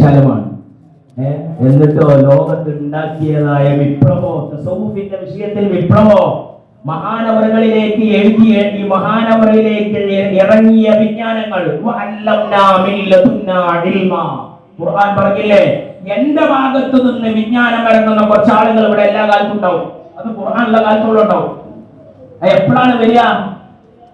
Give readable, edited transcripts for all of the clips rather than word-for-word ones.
വിശാലമാണ്. എന്നിട്ടോ ലോകത്ത് ഉണ്ടാക്കിയതായ വിപ്ലവോ, തസവ്വുഫിന്റെ വിഷയത്തിൽ വിപ്ലവോ, മഹാനവറുകളിലേക്ക് എഴുതിയ ഈ മഹാനവറിലേക്ക് ഇറങ്ങിയ വിജ്ഞാനങ്ങൾ, ഖുർആൻ പറഞ്ഞില്ലേ, എന്റെ ഭാഗത്തു നിന്ന് വിജ്ഞാനം ഇറങ്ങുന്ന കുറച്ച് ആളുകൾ ഇവിടെ എല്ലാ കാലത്തും ഉണ്ടാവും. അത് ഖുർആനുള്ള കാലത്തോളം ഉണ്ടാവും. എപ്പോഴാണ് വരിക?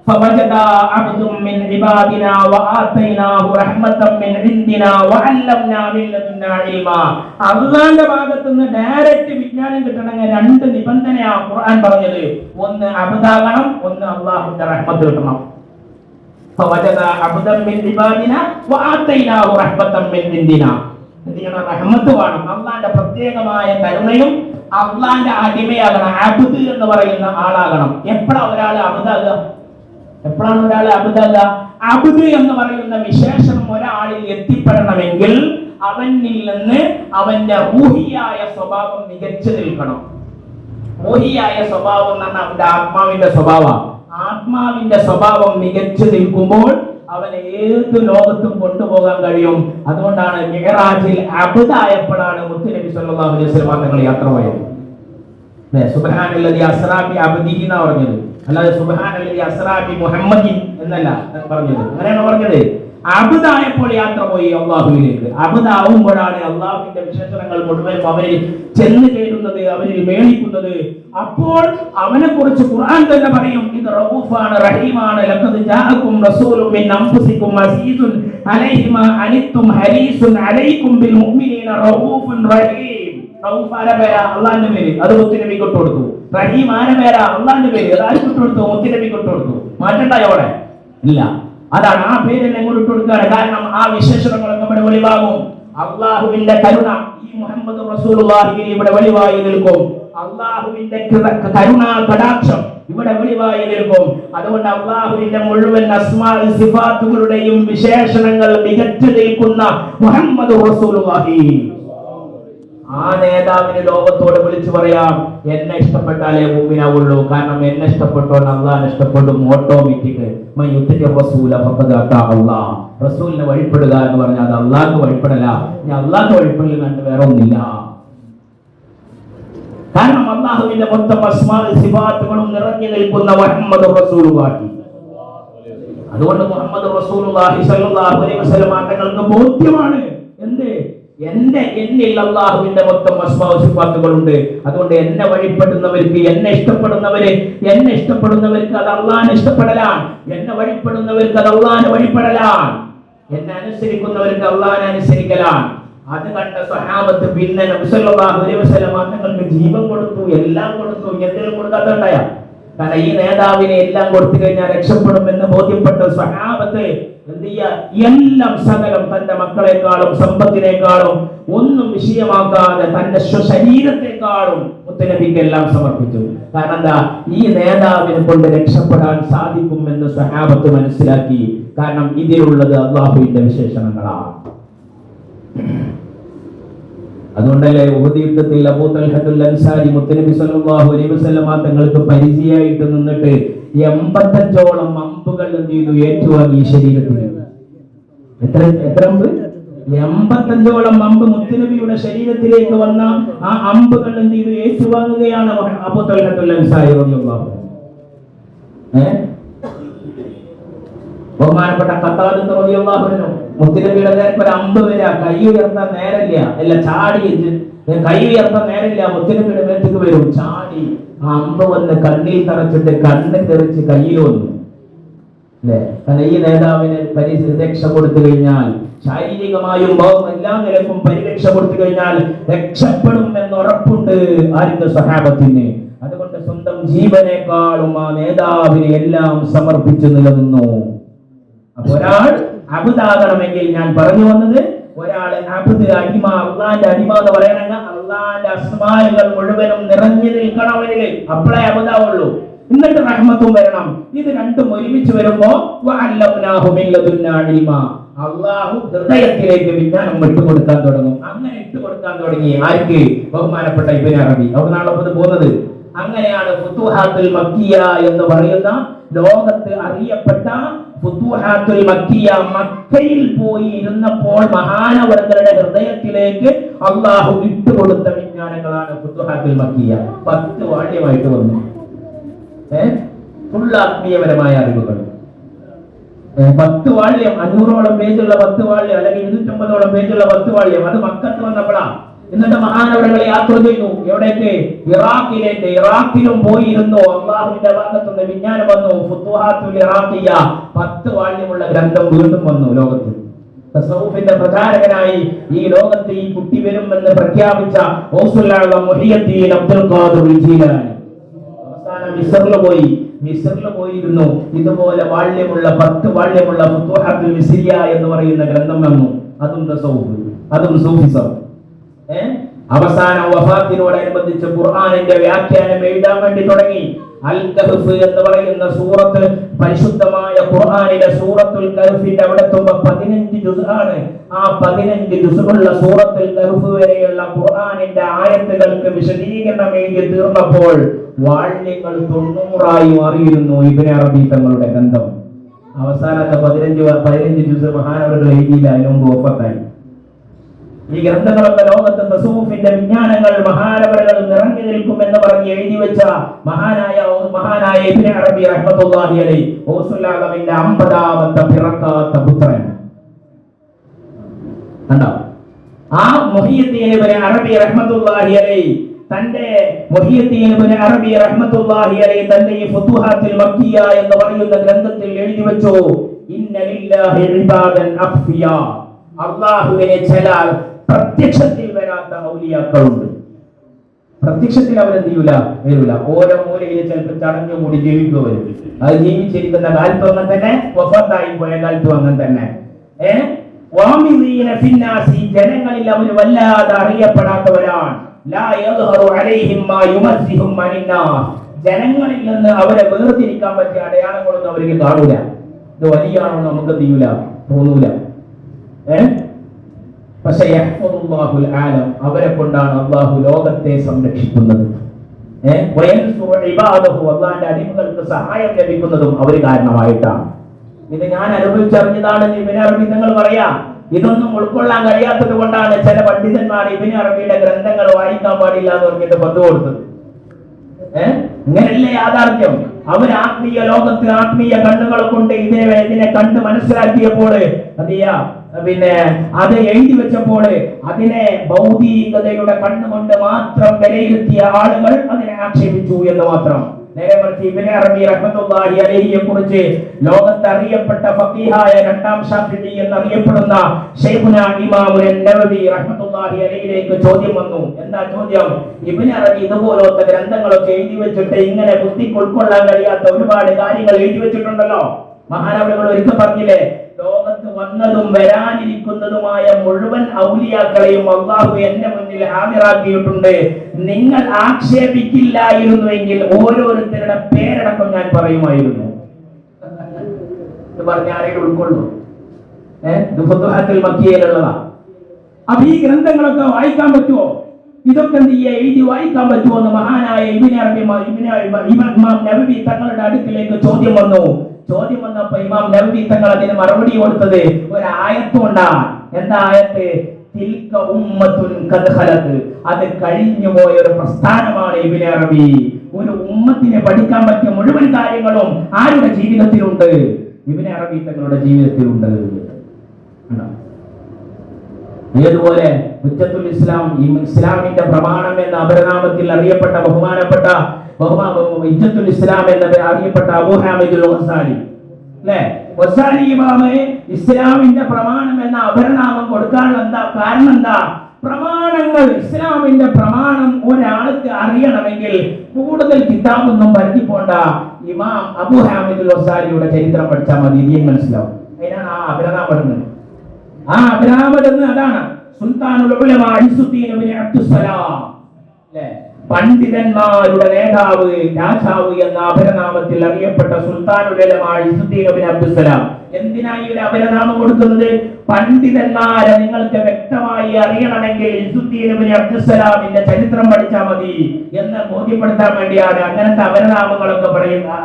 فوجدا عبد من عبادنا وآتيناه رحمة من عندنا وعلمنا من لدنا علما. അല്ലാഹുവിന്റെ ഭാഗത്ത് നിന്ന് ഡയറക്റ്റ് വിജ്ഞാനം കിട്ടണമെങ്കിൽ രണ്ട് നിബന്ധനയാണ് ഖുർആൻ പറഞ്ഞത്. ഒന്ന് അബ്ദാകണം, ഒന്ന് അല്ലാഹുവിന്റെ റഹ്മത്ത് കിട്ടണം. فوجدا عبدا من عبادنا وآتيناه رحمة من عندنا. റഹ്മത്ത് വേണം, അല്ലാഹുവിന്റെ പ്രത്യേകമായ കരുണയും അല്ലാഹുവിന്റെ അടിമയാകണം. അബ്ദ് എന്ന് പറയുന്ന ആളാകണം. എപ്പോഴാണ് ഒരാൾ അബ്ദാകുക? എപ്പോഴാണ് ഒരാൾ അബ്ദാകുക? അബ്ദ് എന്ന് പറയുന്ന വിശേഷണം ഒരാളിൽ എത്തിപ്പെടണമെങ്കിൽ അവനിൽ നിന്ന് അവന്റെ റൂഹിയായ സ്വഭാവം മികച്ചു നിൽക്കണം. റൂഹിയായ സ്വഭാവം എന്ന് പറഞ്ഞാൽ അവന്റെ ആത്മാവിന്റെ സ്വഭാവം. ആത്മാവിന്റെ സ്വഭാവം മികച്ചു നിൽക്കുമ്പോൾ അവനെ ഏത് ലോകത്തും കൊണ്ടുപോകാൻ കഴിയും. അതുകൊണ്ടാണ് മിഅ്റാജിൽ അബ്ദായപ്പോഴാണ് മുത്തുനബി സല്ലല്ലാഹു അലൈഹി വസല്ലം തങ്ങൾ യാത്ര പോയത്. സുബ്ഹാനല്ലദി അസ്റാ ബി അബ്ദിഹി എന്നാ പറഞ്ഞത്, അല്ലാതെ സുബ്ഹാനല്ലദി അസ്റാ ബി മുഹമ്മദിൻ എന്നല്ല പറഞ്ഞത്. അങ്ങനെയാണ് പറഞ്ഞത്. അബ്ദായപ്പോൾ യാത്ര പോയി അല്ലാഹുവിലേക്ക്. അബ്ദാവുമ്പോഴാണ് അല്ലാഹുവിന്റെ വിശേഷണങ്ങൾ മുഴുവൻ അവരിൽ ചെന്ന് ചേരുന്നത്, അവരിൽ മേളിക്കുന്നത്. അപ്പോൾ അവനെ കുറിച്ച് ഖുർആൻ തന്നെ പറയും, ഇത് റഊഫാണ്, റഹീമാണ്. ലഖദ് ജാഅകും റസൂലുൻ മിൻ അൻഫുസികും അസീസുൻ അലൈഹി മാ അനിത്തും ഹരീസുൻ അലൈക്കും ബിൽ മുഅ്മിനീന റഊഫുൻ റഹീം. റഊഫ് ആരെ പേരാ? അല്ലാഹുവിന്റെ പേര്. അത് മുത്തുനബിക്ക് ഇട്ട് കൊടുത്തു. റഹീം ആരെ പേരാ? അല്ലാഹുവിന്റെ പേര്. അത് ആർക്ക് ഇട്ട് കൊടുത്തു? മുത്തുനബിക്ക് ഇട്ട് കൊടുത്തു. മാറ്റണ്ടായോ അവിടെ? ഇല്ല. അതാണ് ആ പേര് എങ്ങോട്ട് ഇട്ട് കൊടുക്കുകയാണ്. കാരണം ആ വിശേഷണങ്ങളൊക്കെ ഇവിടെ വെളിവാകും. അള്ളാഹുവിന്റെ കരുണ ഈ മുഹമ്മദ് റസൂലുള്ളാഹിയിൽ ഇവിടെ വെളിവായി നിൽക്കും. അള്ളാഹുവിന്റെ കരുണ കടാക്ഷം ഇവിടെ വെളിവായി നിൽക്കും. അതുകൊണ്ട് അള്ളാഹുവിന്റെ മുഴുവൻ അസ്മാ സിഫാത്തുകളുടെയും വിശേഷണങ്ങൾ മികച്ചു നിൽക്കുന്ന മുഹമ്മദ് റസൂലുള്ളാഹി, ആ നേതാവിന് ലോകത്തോട് വിളിച്ചു പറയാം, എന്നെ ഇഷ്ടപ്പെട്ടാലേ മുഅ്മിനാവുള്ളൂ. കാരണം എന്നെ ഇഷ്ടപ്പെട്ടോൻ അല്ലാഹുവിനെ ഇഷ്ടപ്പെടും ഓട്ടോമാറ്റിക്. റസൂലിനെ വഴിപ്പെടുക എന്ന് പറഞ്ഞാൽ അത് അള്ളാഹ്ക്ക് വഴിപ്പെടല. ഞാൻ അള്ളാഹ്ക്ക് വഴിപ്പെടൽ കണ്ട് വേറെ ഒന്നില്ല. കാരണം അള്ളാഹുവിന്റെ മൊത്തം അസ്മാ സിഫാത്തുകളും നിറഞ്ഞു നിൽക്കുന്ന മുഹമ്മദ് റസൂലുള്ളാഹി. അതുകൊണ്ട് മുഹമ്മദ് റസൂലുള്ളാഹി സ്വല്ലല്ലാഹു അലൈഹി വസല്ലം തങ്ങൾക്ക് ബോധ്യമാണ് എന്ത്? എന്നിൽ അള്ളാഹുവിന്റെ മൊത്തം അസ്മാഉ സിഫാത്തുകളുണ്ട്. അതുകൊണ്ട് എന്നെ വഴിപ്പെടുന്നവർക്ക്, എന്നെ ഇഷ്ടപ്പെടുന്നവർക്ക് അത് അള്ളാഹിനെ ഇഷ്ടപ്പെടലാണ്. എന്നെ വഴിപ്പെടുന്നവർക്ക് അത് അള്ളാഹിനെ വഴിപ്പെടലാണ്. എന്നെ അനുസരിക്കുന്നവർക്ക് അള്ളാഹിനെ അനുസരിക്കലാണ്. അത് കണ്ട സ്വഹാബത്ത് പിന്നെ നബി സല്ലല്ലാഹു അലൈഹി വസല്ലം തങ്ങൾക്ക് ജീവൻ കൊടുത്തു, എല്ലാം കൊടുത്തു. എന്തെങ്കിലും കൊടുക്കാത്തണ്ടായ? കാരണം ഈ നേതാവിനെ എല്ലാം കൊടുത്തു കഴിഞ്ഞാൽ രക്ഷപ്പെടുമെന്ന് ബോധ്യപ്പെട്ട സ്വഹാബത്ത് എന്ത് ചെയ്യാ? എല്ലാം സകലം തന്റെ മക്കളെക്കാളും സമ്പത്തിനേക്കാളും ഒന്നും വിഷയമാക്കാതെ തന്റെ ശരീരത്തെക്കാളും മുത്തുനബിക്ക് എല്ലാം സമർപ്പിച്ചു. കാരണം എന്താ? ഈ നേതാവിനെ കൊണ്ട് രക്ഷപ്പെടാൻ സാധിക്കുമെന്ന് സ്വഹാബത്ത് മനസ്സിലാക്കി. കാരണം ഇതിലുള്ളത് അല്ലാഹുവിന്റെ വിശേഷണങ്ങളാണ്. അതുകൊണ്ടല്ലേ ഉഹദ് യുദ്ധത്തിൽ അബൂ തൽഹത്തുൽ അൻസാരി മുത്തുനബി സല്ലല്ലാഹു അലൈഹി വസല്ലം തങ്ങൾക്ക് പരിചയമായിട്ട് നിന്നിട്ട് 85ഓളം അമ്പുകൾ എന്ത് ചെയ്തു? ഏറ്റുവാങ്ങി ശരീരത്തിൽ. എത്ര അമ്പ്? 85ഓളം അമ്പ് മുത്തുനബിയുടെ ശരീരത്തിലേക്ക് വന്ന ആ അമ്പുകൾ എന്ത് ചെയ്തു? ഏറ്റുവാങ്ങുകയാണ് അബൂ തൽഹത്തുൽ അൻസാരി റളിയല്ലാഹു അൻഹു. ബഹുമാനപ്പെട്ട ഖത്താദ റളിയല്ലാഹു അൻഹു മുത്തുനബിയുടെ നേർക്ക് ഒരു അമ്പ് വരാ, കൈ ഉയർത്താൻ നേരമില്ല, അല്ല ചാടി കൈ ഉയർത്താൻ നേരമില്ല, മുത്തുനബിയുടെ മേത്തേക്ക് വരും, ചാടി ആ അമ്പ് വന്ന് കണ്ണിൽ തറച്ചിട്ട് കണ്ണ് തെറിച്ച് കയ്യിൽ വന്നു. അല്ലെ? കാരണം ഈ നേതാവിന് പരിരക്ഷ കൊടുത്തു കഴിഞ്ഞാൽ, ശാരീരികമായും എല്ലാ നിലക്കും പരിരക്ഷ കൊടുത്തു കഴിഞ്ഞാൽ രക്ഷപ്പെടും എന്ന് ഉറപ്പുണ്ട് ആർക്ക്? സ്വഹാബത്തിന്. അതുകൊണ്ട് സ്വന്തം ജീവനേക്കാളും ആ നേതാവിനെ എല്ലാം സമർപ്പിച്ചു നിലനിന്നു. അപ്പൊ ഒരാൾ അബ്ദാകണമെങ്കിൽ ഞാൻ പറഞ്ഞു വന്നത്, ഒരാള് അബ്ദ്, അടിമ, അള്ളാന്റെ അടിമ എന്ന് പറയണമെങ്കിൽ അള്ളാന്റെ അസ്മാകൾ മുഴുവനും നിറഞ്ഞു നിൽക്കണം അവനില്. അപ്പോഴേ അബ്ദാവുള്ളൂ. എന്നിട്ട് റഹ്മത്തും വരണം. ഇത് രണ്ടും ഒരുമിച്ച് വരുമ്പോ അള്ളാഹു ഹൃദയത്തിലേക്ക് വിജ്ഞാനം വിട്ടുകൊടുക്കാൻ തുടങ്ങും. അങ്ങനെ ഇട്ടുകൊടുക്കാൻ തുടങ്ങി ആർക്ക്? ബഹുമാനപ്പെട്ട ഇബ്നു അറബി. അവിടെ നാളെ പോകുന്നത് അങ്ങനെയാണ്. ഫുതുഹാത്തുൽ മക്കിയ എന്ന് പറയുന്ന ലോകത്ത് അറിയപ്പെട്ട ഫുതുഹാത്തുൽ മക്കിയ, മക്കയിൽ പോയി ഇരുന്നപ്പോൾ മഹാനവർഗരുടെ ഹൃദയത്തിലേക്ക് അള്ളാഹു ഇട്ടുകൊടുത്ത വിജ്ഞാനങ്ങളാണ് ഫുതുഹാത്തുൽ മക്കിയ. 10 വാള്യമായിട്ട് വന്നു. ഫുൾ ആത്മീയപരമായ അറിവുകൾ. 10 വാള്യം, 500ഓളം പേജുള്ള 10 വാള്യം, അല്ലെങ്കിൽ 250ഓളം പേജുള്ള 10 വാള്യം. അത് മക്കത്ത് വന്നപ്പോഴാണ്. എന്നിട്ട് മഹാനവറുകൾ യാത്ര ചെയ്തു. എവിടേക്ക്? ഇറാഖിലേക്ക്. ഇറാഖിലും പോയിരുന്നു. അള്ളാഹുവിന്റെ ഭാഗത്തുനിന്ന് വിജ്ഞാനം വന്നു. ഫുതുഹാത്തുൽ ഇറാഖിയ, 10 വാള്യമുള്ള ഗ്രന്ഥം വീണ്ടും വന്നു ലോകത്ത്. തസവ്വുഫിന്റെ പ്രചാരകനായി ഈ ലോകത്ത് ഈ കുട്ടി വരുമെന്ന് പ്രഖ്യാപിച്ച ഗൗസുൽ ആലം മുഹിയുദ്ദീൻ അബ്ദുൽ ഖാദിർ ജീലാനി അവസാനം മിസ്റിൽ പോയിരുന്നു. ഇതുപോലെ വാള്യമുള്ള 10 വാള്യമുള്ള ഫുതുഹാത്തുൽ മിസ്രിയ എന്ന് പറയുന്ന ഗ്രന്ഥം വന്നു. അതും തസവ്വുഫ്, അതും സൂഫിസം. അവസാനം വഫാത്തിനോടനുബന്ധിച്ച് ഖുർആനിന്റെ വ്യാഖ്യാനം എഴുതാൻ വേണ്ടി തുടങ്ങി. അൽ കഹ്ഫ് എന്ന് പറയുന്ന സൂറത്ത്, പരിശുദ്ധമായ ഖുർആനിലെ സൂറത്തുൽ കഹ്ഫിന്റെ അവിടെ 15 ജുസ്ആണ്. ആ 15 ജുസ്ഉള്ള സൂറത്തുൽ കഹ്ഫ് വരെയുള്ള ഖുർആനിന്റെ ആയത്തുകൾക്ക് വിശദീകരണം എഴുതി തീർന്നപ്പോൾ വാള്യങ്ങൾ 90 മാറിയിരുന്നു ഇബ്നു അറബി തങ്ങളുടെ ഗ്രന്ഥം. അവസാനത്തെ 15 ജുസ് മഹാനവറുകൾ എഴുതിയില്ല, അതിനു മുമ്പ് വഫാത്തായി. ഈ ഗ്രന്ഥങ്ങളൊക്കെ ലോകത്ത് തസവ്വുഫിന്റെ വിജ്ഞാനങ്ങൾ മഹാനവറുകൾ നിറഞ്ഞു നിൽക്കുമെന്ന് പറഞ്ഞ് എഴുതി വെച്ച മഹാനായ ഇബ്നു അറബി റഹ്മത്തുള്ളാഹി അലൈഹി ഗൗസുൽ ആലമിന്റെ 50ാമത്തെ പിറക്കാത്ത പുത്രൻ. കണ്ടോ? ആ മുഹിയുദ്ദീൻ ഇബ്നു അറബി റഹ്മത്തുള്ളാഹി അലൈഹി തന്റെ തന്റെ ഈ ഫുതുഹാത്തുൽ മക്കിയ എന്ന് പറയുന്ന ഗ്രന്ഥത്തിൽ എഴുതി വെച്ചു, ഇന്ന ലില്ലാഹി ഇബാദൻ അഖ്ഫിയ, അല്ലാഹുവിനെ ചില പ്രത്യക്ഷത്തിൽ വരാത്ത ഔലിയാക്കളുണ്ട്. പ്രത്യക്ഷത്തിൽ അവരെന്ത് വരൂല. ഓരോ മൂലയിൽ ചിലപ്പോൾ ചടഞ്ഞു കൂടി ജീവിക്കുക വരും. അത് ജീവിച്ചിരിക്കുന്ന കാലത്തും അങ്ങനെ തന്നെ, വഫാത്തായി പോയ കാലത്തും അങ്ങനെ തന്നെ. ജനങ്ങളിൽ അവർ വല്ലാതെ അറിയപ്പെടാത്തവരാണ്. ജനങ്ങളിൽ നിന്ന് അവരെ വേർതിരിക്കാൻ പറ്റിയ അടയാളങ്ങളൊന്നും അവർക്ക് കാണൂല. ഇത് വലിയാണോ നമുക്ക് തോന്നൂല. പക്ഷേ അവരെ കൊണ്ടാണ് അള്ളാഹു ലോകത്തെ സംരക്ഷിക്കുന്നത്. അള്ളാന്റെ അടിമകൾക്ക് സഹായം ലഭിക്കുന്നതും അവർ കാരണമായിട്ടാണ്. ഇത് ഞാൻ അനുഭവിച്ചറിഞ്ഞതാണ് ഇബ്നു അറബി നിങ്ങൾ പറയാ. ഇതൊന്നും ഉൾക്കൊള്ളാൻ കഴിയാത്തത് കൊണ്ടാണ് ചില പണ്ഡിതന്മാർ ഇബ്നു അറബിയുടെ ഗ്രന്ഥങ്ങൾ വായിക്കാൻ പാടില്ല എന്ന് പറഞ്ഞിട്ട് പത്ത് കൊടുത്തത്. ഇങ്ങനെയല്ലേ യാഥാർത്ഥ്യം? അവർ ആത്മീയ ലോകത്ത് ആത്മീയ കണ്ണുകൾ കൊണ്ട് ഇതിനെ കണ്ട് മനസ്സിലാക്കിയപ്പോൾ അത് എഴുതി വെച്ചപ്പോൾ അതിനെ ഭൗതികതയുടെ കണ്ണുകൊണ്ട് മാത്രം വിലയിരുത്തിയ ആളുകൾ അതിനെ ആക്ഷേപിച്ചു എന്ന് മാത്രം. ഇബ്നു അറബി റഹ്മത്തുള്ളാഹി അലൈഹിയെ കുറിച്ച് ലോകത്ത് അറിയപ്പെട്ട ഫഖീഹായ രണ്ടാം ശാഫിഈ എന്നറിയപ്പെടുന്ന ശൈഖുനാ ഇമാമുൽ നവവി റഹ്മത്തുള്ളാഹി അലൈഹിലേക്ക് ചോദ്യം വന്നു. എന്താ ചോദ്യം? ഇബ്നു അറബി ഇതുപോലത്തെ ഗ്രന്ഥങ്ങളൊക്കെ എഴുതി വെച്ചിട്ട് ഇങ്ങനെ ബുദ്ധിക്ക് ഉൾക്കൊള്ളാൻ കഴിയാത്ത ഒരുപാട് കാര്യങ്ങൾ എഴുതി വെച്ചിട്ടുണ്ടല്ലോ. മഹാനവറുകൾ ഒരിക്കൽ പറഞ്ഞില്ലേ, ലോകത്ത് വന്നതും വരാനിരിക്കുന്നതുമായ മുഴുവൻ ഔലിയാക്കളെയും അല്ലാഹു എന്റെ മുന്നിൽ ഹാജരാക്കിയിട്ടുണ്ട്. നിങ്ങൾ ആക്ഷേപിക്കില്ലായിരുന്നുവെങ്കിൽ ഓരോരുത്തരുടെ പേരടക്കം ഞാൻ പറയുമായിരുന്നു. ഇത് പറഞ്ഞ ആരെങ്കിലും ഉൾക്കൊള്ളു? ഫുതുഹാത്തുൽ മക്കിയയിലുള്ളതാ. അപ്പൊ ഈ ഗ്രന്ഥങ്ങളൊക്കെ വായിക്കാൻ പറ്റുമോ? ഇതൊക്കെ എന്ത് ചെയ്യാ, എഴുതി വായിക്കാൻ പറ്റുമോ എന്ന് മഹാനായ ഇബ്നു അറബി ഇമാം നവവി തങ്ങളുടെ അടുക്കിലേക്ക് ചോദ്യം വന്നപ്പോ ഇമാം നവവി തങ്ങൾ അതിന് മറുപടി കൊടുത്തത് ഒരു ആയത്ത് കൊണ്ടാണ്. എന്താ ആയത്ത്? തിൽക ഉമ്മത്തുൻ ഖദ് ഖലത്, അത് കഴിഞ്ഞു പോയ ഒരു പ്രസ്ഥാനമാണ് ഇബ്നു അറബി. ഒരു ഉമ്മത്തിനെ പഠിക്കാൻ പറ്റിയ മുഴുവൻ കാര്യങ്ങളും ആരുടെ ജീവിതത്തിലുണ്ട്? ഇബ്നു അറബി തങ്ങളുടെ ജീവിതത്തിലുണ്ട്. ഏതുപോലെ ഹുജ്ജത്തുൽ ഇസ്ലാം, ഇസ്ലാമിന്റെ പ്രമാണം എന്ന അപരനാമത്തിൽ അറിയപ്പെട്ട ബഹുമാനപ്പെട്ട ഹുജ്ജത്തുൽ ഇസ്ലാം എന്ന അറിയപ്പെട്ട അബൂ ഹാമിദുൽ ഗസാലി അല്ലേ? ഗസാലി ഇമാമ് ഇസ്ലാമിന്റെ പ്രമാണം എന്ന അപരനാമം കൊടുക്കാനുള്ള കാരണം എന്താ? പ്രമാണങ്ങൾ, ഇസ്ലാമിന്റെ പ്രമാണം ഒരാൾക്ക് അറിയണമെങ്കിൽ കൂടുതൽ കിതാബൊന്നും പരത്തി പോണ്ട. ഇമാം അബൂ ഹാമിദുൽ ഗസാലിയുടെ ചരിത്രം പഠിച്ചാൽ മതി, ഇതിയും മനസ്സിലാവും. അതിനാണ് ആ അപരനാമം. ആ അപരാമതെന്ന് അതാണ് സുൽത്താനുൽ ഉലമ ഇസ്സുദ്ദീൻ ഇബ്നു അബ്ദുസ്സലാം അല്ലേ? പണ്ഡിതന്മാരുടെ നേതാവ്, രാജാവ് എന്ന അപരനാമത്തിൽ അറിയപ്പെട്ട സുൽത്താനുൽ ഉലമ ഇസ്സുദ്ദീൻ ഇബ്നു അബ്ദുസ്സലാം. എന്തിനാണ് ഈ അപരനാമം കൊടുക്കുന്നത്? പണ്ഡിതന്മാരെ നിങ്ങൾക്ക് വ്യക്തമായി അറിയണമെങ്കിൽ ഇസ്സുദ്ദീൻ ഇബ്നു അബ്ദുസ്സലാമിന്റെ ചരിത്രം പഠിച്ചാൽ മതി എന്ന് ബോധ്യപ്പെടുത്താൻ വേണ്ടിയാണ് അങ്ങനത്തെ അപരനാമങ്ങളൊക്കെ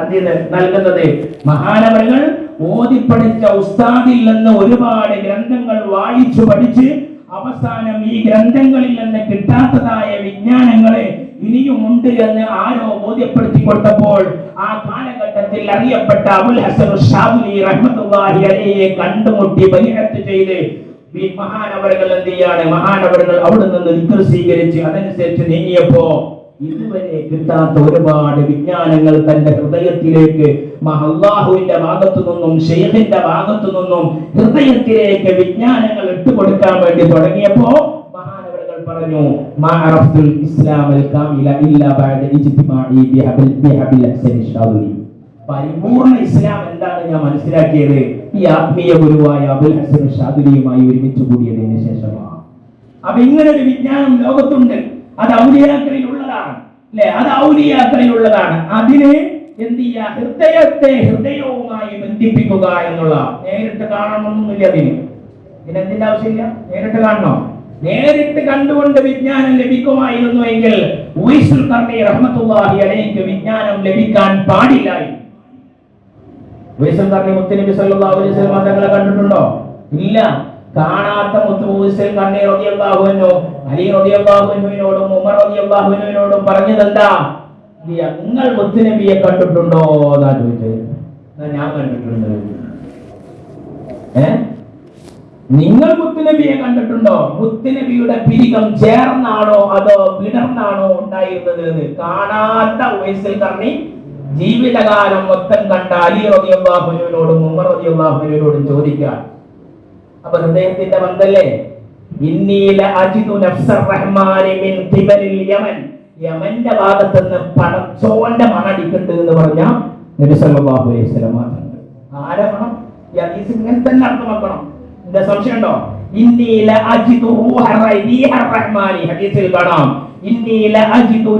അതിന് നൽകുന്നത്. മഹാനവറുകൾ ഓതിപ്പടിച്ച ഉസ്താദിൽ നിന്ന് ഒരുപാട് ഗ്രന്ഥങ്ങൾ വായിച്ചു പഠിച്ച് അവസാനം ഈ ഗ്രന്ഥങ്ങളിൽ നിന്ന് കിട്ടാത്തതായ വിജ്ഞാനങ്ങളെ ഇനിയുമുണ്ട് എന്ന് ആരോ ബോധ്യപ്പെടുത്തി കൊടുത്തപ്പോൾ ആ കാലഘട്ടത്തിൽ അറിയപ്പെട്ട അബുൽ ഹസൻ ഷാദുലി റഹ്മത്തുള്ളാഹി അലൈഹിയെ കണ്ടുമുട്ടി ബൈഅത്ത് ചെയ്ത് മഹാനവറുകൾ എന്ത് ചെയ്യാണ്, മഹാനവറുകൾ അവിടെ നിന്ന് ദിക്ർ സ്വീകരിച്ച് അതനുസരിച്ച് നീങ്ങിയപ്പോ ഇതുവരെ കിട്ടാത്ത ഒരുപാട് വിജ്ഞാനങ്ങൾ തന്റെ ഹൃദയത്തിലേക്ക് അല്ലാഹുവിന്റെ ഭാഗത്തു നിന്നും ശൈഖിന്റെ ഭാഗത്തു നിന്നും ഹൃദയത്തിലേക്ക് വിജ്ഞാനങ്ങൾ ഇട്ടുകൊടുക്കാൻ വേണ്ടി തുടങ്ങിയപ്പോ മഹാനവറുകൾ പറഞ്ഞു, മാ അറഫ്തുൽ ഇസ്ലാമൽ കാമില ഇല്ലാ ബഅദ ഇജ്തിമാഇ ബിഹബിൽ ഹസൻ ഷാദുലി. പരിപൂർണ്ണ ഇസ്ലാം എന്താണ് ഞാൻ മനസ്സിലാക്കിയത് ഈ ആത്മീയ ഗുരുവായ അബുൽ ഹസൻ ഷാദുലിയുമായി ഒരുമിച്ച് കൂടിയതിന് ശേഷമാണ്. അപ്പൊ ഇങ്ങനൊരു വിജ്ഞാനം ലോകത്തുണ്ട്. അത് ഔലിയാക്കളിൽ ഉള്ളതാണ് അല്ലെ, അത് ഔലിയാക്കളിൽ ഉള്ളതാണ്. അതിന് എന്ത് ചെയ്യുക, ഹൃദയത്തെ ഹൃദയവുമായി ബന്ധിപ്പിക്കുക എന്നുള്ള. നേരിട്ട് കാണണമെന്നൊന്നുമില്ല ഇതിനെന്തിന്റെ ആവശ്യമില്ല. നേരിട്ട് കാണണോ? നേരിട്ട് കണ്ടുകൊണ്ട് വിജ്ഞാനം ലഭിക്കുമായിരുന്നുവെങ്കിൽ ഉവൈസുൽ ഖർനി റഹ്മത്തുള്ളാഹി അലൈഹിക്ക് വിജ്ഞാനം ലഭിക്കാൻ പാടില്ലായിരുന്നു. ഉവൈസുൽ ഖർനി മുത്തുനബി സല്ലല്ലാഹു അലൈഹി വസല്ലം തങ്ങളെ കണ്ടിട്ടുണ്ടോ? ഇല്ല. കാണാത്ത മുത്തു ഉവൈസുൽ ഖർനി റളിയല്ലാഹു അൻഹു അലി റളിയല്ലാഹു അൻഹുവിനോടും ഉമർ റളിയല്ലാഹു അൻഹുവിനോടും പറഞ്ഞതെന്താ? നിങ്ങൾ മുത്തുനബിയെ കണ്ടിട്ടുണ്ടോ എന്നാ ചോദിച്ചത്. ഞാൻ കണ്ടിട്ടുണ്ട്. നിങ്ങൾ മുത്തുനബിയെ കണ്ടിട്ടുണ്ടോ? മുത്തുനബിയുടെ പിരികം ചേർന്നാണോ അതോ വിടർന്നാണോ ഉണ്ടായിരുന്നത് എന്ന് കാണാത്ത ഉവൈസുൽ ഖർനി ജീവിതകാലം മൊത്തം കണ്ട അലി റളിയല്ലാഹു അൻഹുവിനോടും ഉമർ റളിയല്ലാഹു അൻഹുവിനോടും ചോദിക്കാൻ. അപ്പൊ ഹൃദയത്തിന്റെ ബന്ധല്ലേ. ഇന്നീല അജിദു നഫ്സർ റഹ്മാനി മിൻ ഖിബലിൽ യമൻ. യമന്റെ ഭാഗത്ത് നിന്ന് പടച്ചോന്റെ മണടിക്കുന്നുണ്ട് എന്ന് പറഞ്ഞ നബി സല്ലല്ലാഹു അലൈഹി വസല്ലം മാത്രം. ആരെ മണം? ഈ ഹദീസ് ഇങ്ങനെ തന്നെ അർത്ഥമാക്കണം. എന്താ സംശയം ഉണ്ടോ? ഇന്നീല അജിദു റൂഹർ റഹ്മാനി ഹദീസിൽ കാണാം. ഇന്നീല അജിദു